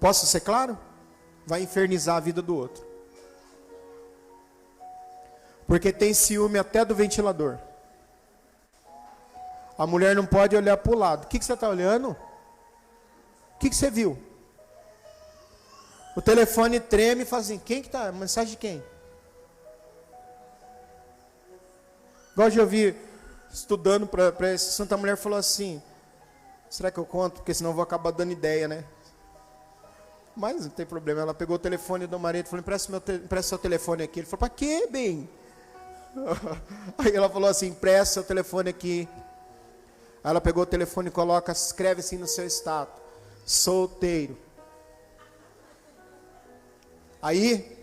Posso ser claro? Vai infernizar a vida do outro. Porque tem ciúme até do ventilador. A mulher não pode olhar para o lado. O que você está olhando? O que você viu? O telefone treme e fala assim, quem que está? Mensagem de quem? Igual eu vi, estudando para essa santa mulher, falou assim, será que eu conto? Porque senão eu vou acabar dando ideia, né? Mas não tem problema. Ela pegou o telefone do marido e falou, empresta seu telefone aqui. Ele falou, para quê, bem? Aí ela falou assim, empresta seu telefone aqui. Aí ela pegou o telefone e coloca, escreve assim no seu status, solteiro. Aí,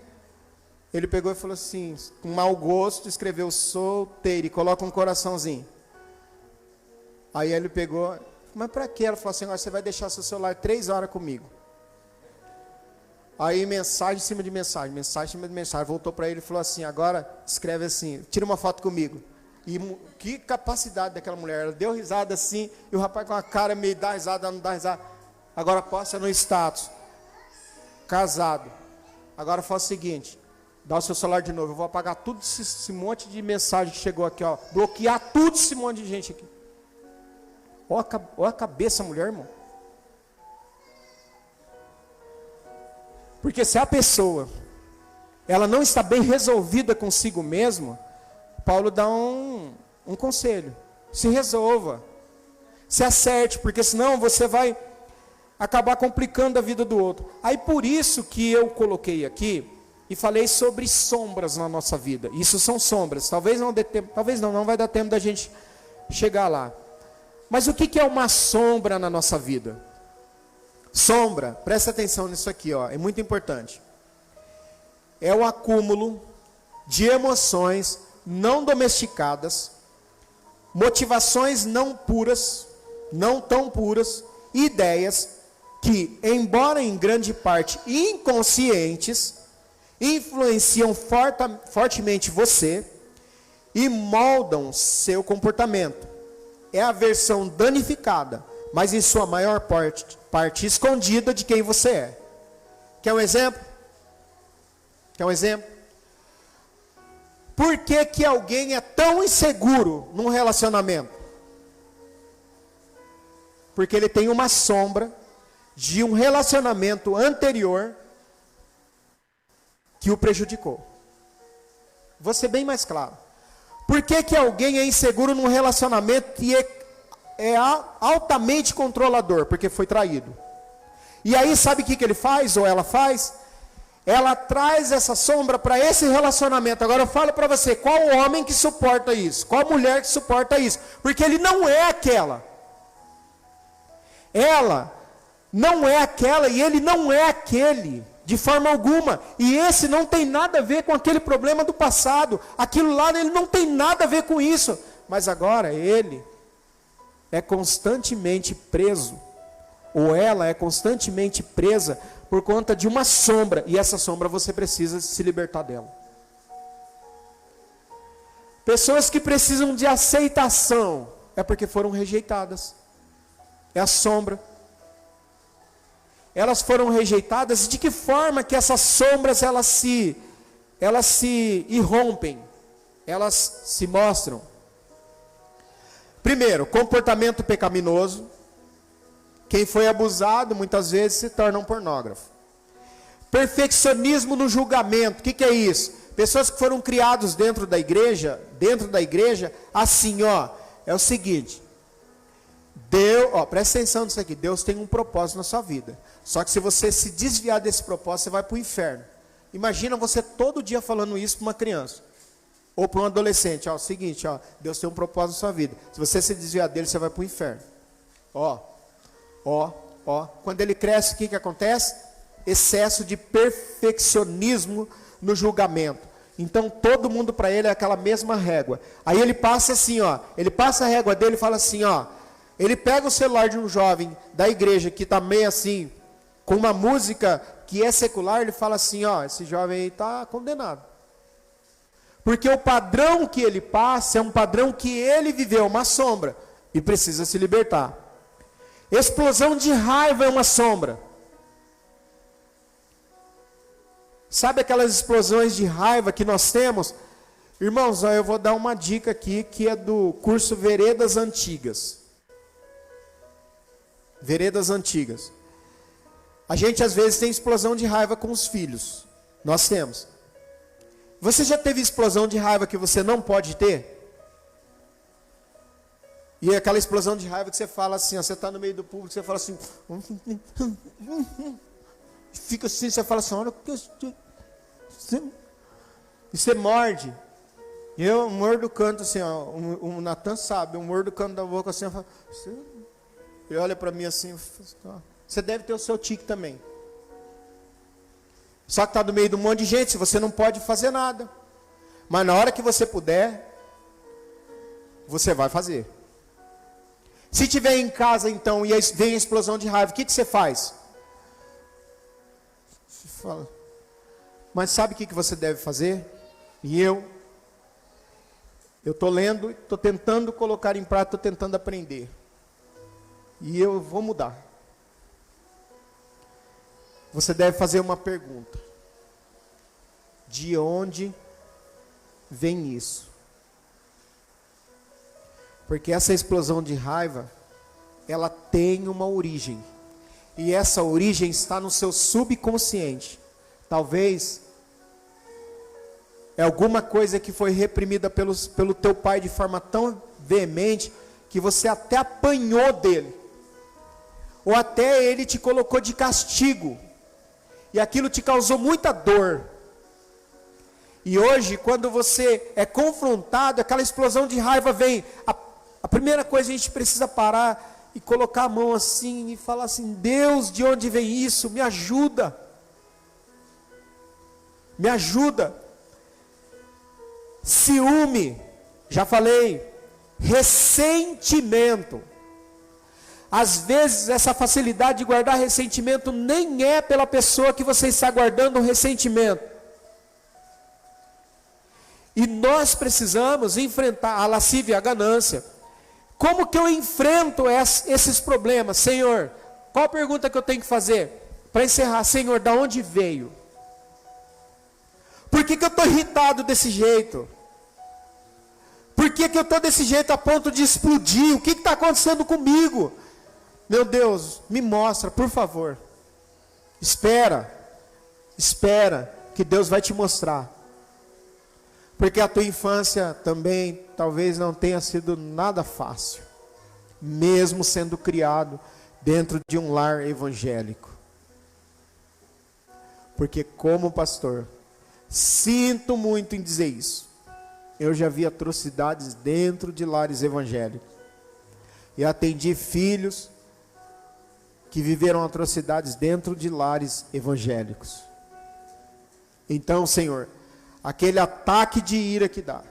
ele pegou e falou assim, com mau gosto, escreveu solteiro e coloca um coraçãozinho. Aí ele pegou, mas para quê? Ela falou assim, agora você vai deixar seu celular 3 horas comigo. Aí mensagem em cima de mensagem, mensagem em cima de mensagem, voltou para ele e falou assim, agora escreve assim, tira uma foto comigo. E que capacidade daquela mulher, ela deu risada assim, e o rapaz com a cara meio dá risada, não dá risada. Agora posta no status, casado. Agora faz o seguinte, dá o seu celular de novo, eu vou apagar tudo esse monte de mensagem que chegou aqui, ó, bloquear tudo esse monte de gente aqui. Olha a cabeça, mulher, irmão. Porque se a pessoa, ela não está bem resolvida consigo mesma, Paulo dá um conselho, se resolva, se acerte, porque senão você vai acabar complicando a vida do outro. Aí por isso que eu coloquei aqui, e falei sobre sombras na nossa vida, isso são sombras, talvez não dê tempo, talvez não vai dar tempo da gente chegar lá. Mas o que é uma sombra na nossa vida? Sombra, presta atenção nisso aqui, ó, é muito importante. É o acúmulo de emoções não domesticadas, motivações não puras, não tão puras, ideias que, embora em grande parte inconscientes, influenciam fortemente você e moldam seu comportamento. É a versão danificada, mas em sua maior parte escondida de quem você é. Quer um exemplo? Quer um exemplo? Por que que alguém é tão inseguro num relacionamento? Porque ele tem uma sombra de um relacionamento anterior que o prejudicou. Vou ser bem mais claro. Por que que alguém é inseguro num relacionamento e é altamente controlador? Porque foi traído. E aí sabe o que ele faz, ou ela faz? Ela traz essa sombra para esse relacionamento. Agora eu falo para você, qual homem que suporta isso? Qual mulher que suporta isso? Porque ele não é aquela. Ela não é aquela e ele não é aquele, de forma alguma. E esse não tem nada a ver com aquele problema do passado. Aquilo lá, ele não tem nada a ver com isso. Mas agora ele é constantemente preso, ou ela é constantemente presa por conta de uma sombra, e essa sombra você precisa se libertar dela. Pessoas que precisam de aceitação, é porque foram rejeitadas. É a sombra. Elas foram rejeitadas, de que forma que essas sombras elas se irrompem, elas se mostram? Primeiro, comportamento pecaminoso. Quem foi abusado, muitas vezes se torna um pornógrafo. Perfeccionismo no julgamento, o que é isso? Pessoas que foram criados dentro da igreja, assim, ó, é o seguinte, presta atenção nisso aqui, Deus tem um propósito na sua vida, só que se você se desviar desse propósito, você vai para o inferno. Imagina você todo dia falando isso para uma criança, ou para um adolescente, ó, o seguinte, ó, Deus tem um propósito na sua vida, se você se desviar dele, você vai para o inferno. Quando ele cresce, o que acontece? Excesso de perfeccionismo no julgamento. Então todo mundo para ele é aquela mesma régua. Aí ele passa assim, ó, ele passa a régua dele e fala assim, ó, ele pega o celular de um jovem da igreja que está meio assim, com uma música que é secular, ele fala assim, ó, esse jovem aí está condenado. Porque o padrão que ele passa é um padrão que ele viveu, uma sombra, e precisa se libertar. Explosão de raiva é uma sombra. Sabe aquelas explosões de raiva que nós temos? Irmãos, eu vou dar uma dica aqui, que é do curso Veredas Antigas. Veredas Antigas. A gente às vezes tem explosão de raiva com os filhos. Nós temos. Você já teve explosão de raiva que você não pode ter? E é aquela explosão de raiva que você fala assim, ó, você está no meio do público, você fala assim, fica assim, você fala assim, olha, e você morde. Eu mordo o canto assim, ó, o Natan sabe, eu mordo o canto da boca assim, eu falo, ele olha para mim assim, você deve ter o seu tique também. Só que está no meio de um monte de gente, você não pode fazer nada. Mas na hora que você puder, você vai fazer. Se tiver em casa então, e vem a explosão de raiva, o que você faz? Você fala, mas sabe o que você deve fazer? E eu estou lendo, estou tentando colocar em prática, estou tentando aprender. E eu vou mudar. Você deve fazer uma pergunta. De onde vem isso? Porque essa explosão de raiva, ela tem uma origem. E essa origem está no seu subconsciente. Talvez é alguma coisa que foi reprimida pelo teu pai de forma tão veemente, que você até apanhou dele. Ou até ele te colocou de castigo. E aquilo te causou muita dor. E hoje, quando você é confrontado, aquela explosão de raiva vem. A primeira coisa, a gente precisa parar e colocar a mão assim e falar assim, Deus, de onde vem isso? Me ajuda. Me ajuda. Ciúme, já falei. Ressentimento. Às vezes essa facilidade de guardar ressentimento nem é pela pessoa que você está guardando um ressentimento. E nós precisamos enfrentar a lascívia e a ganância. Como que eu enfrento esses problemas? Senhor, qual a pergunta que eu tenho que fazer? Para encerrar, Senhor, da onde veio? Por que eu estou irritado desse jeito? Por que eu estou desse jeito a ponto de explodir? O que está acontecendo comigo? Meu Deus, me mostra, por favor. Espera que Deus vai te mostrar. Porque a tua infância também talvez não tenha sido nada fácil, mesmo sendo criado dentro de um lar evangélico. Porque como pastor, sinto muito em dizer isso, eu já vi atrocidades dentro de lares evangélicos. E atendi filhos que viveram atrocidades dentro de lares evangélicos. Então, Senhor, aquele ataque de ira que dá.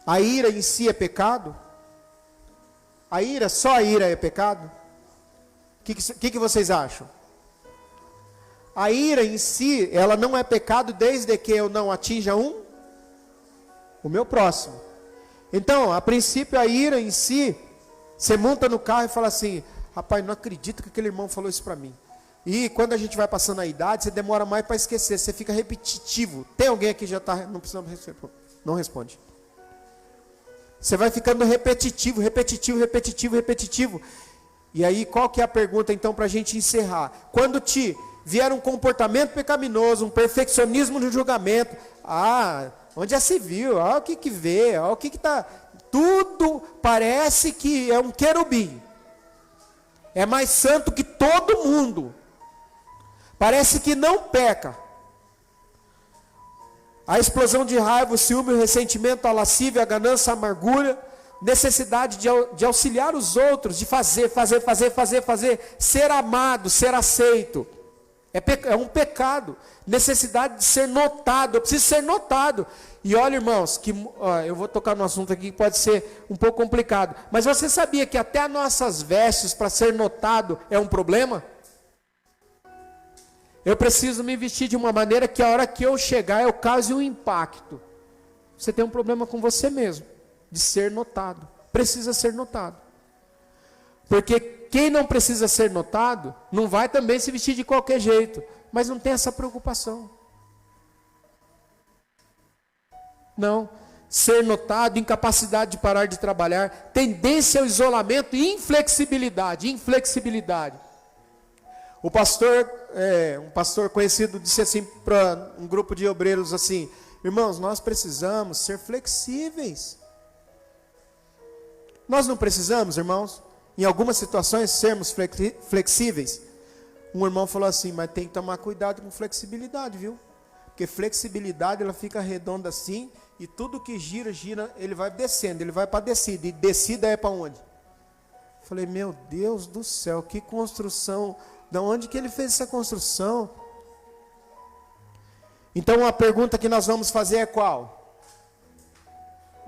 A ira em si é pecado? A ira, só a ira é pecado? O que vocês acham? A ira em si, ela não é pecado desde que eu não atinja o meu próximo. Então, a princípio, a ira em si, você monta no carro e fala assim, rapaz, não acredito que aquele irmão falou isso para mim. E quando a gente vai passando a idade, você demora mais para esquecer, você fica repetitivo. Tem alguém aqui que já está, não responde. Você vai ficando repetitivo. E aí, qual que é a pergunta então para a gente encerrar? Quando te vier um comportamento pecaminoso, um perfeccionismo no julgamento, onde já se viu, o que vê, o que está... Tudo parece que é um querubim. É mais santo que todo mundo. Parece que não peca. A explosão de raiva, o ciúme, o ressentimento, a lascívia, a ganância, a amargura, necessidade de auxiliar os outros, de fazer, ser amado, ser aceito. É um pecado. Necessidade de ser notado, eu preciso ser notado. E olha, irmãos, eu vou tocar no assunto aqui que pode ser um pouco complicado. Mas você sabia que até as nossas vestes, para ser notado, é um problema? Eu preciso me vestir de uma maneira que a hora que eu chegar eu cause um impacto. Você tem um problema com você mesmo, de ser notado. Precisa ser notado. Porque quem não precisa ser notado, não vai também se vestir de qualquer jeito. mas não tem essa preocupação. Não. Ser notado, incapacidade de parar de trabalhar, tendência ao isolamento e inflexibilidade. O pastor, um pastor conhecido, disse assim para um grupo de obreiros assim: irmãos, nós precisamos ser flexíveis. Nós não precisamos, irmãos, em algumas situações, sermos flexíveis. Um irmão falou assim: mas tem que tomar cuidado com flexibilidade, viu? Porque flexibilidade, ela fica redonda assim, e tudo que gira, ele vai descendo, ele vai para descida, e descida é para onde? Falei: meu Deus do céu, que construção, de onde que ele fez essa construção? Então a pergunta que nós vamos fazer é qual?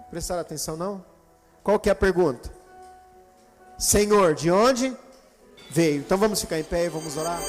Prestaram atenção não? Qual que é a pergunta? Senhor, de onde veio? Então vamos ficar em pé e vamos orar.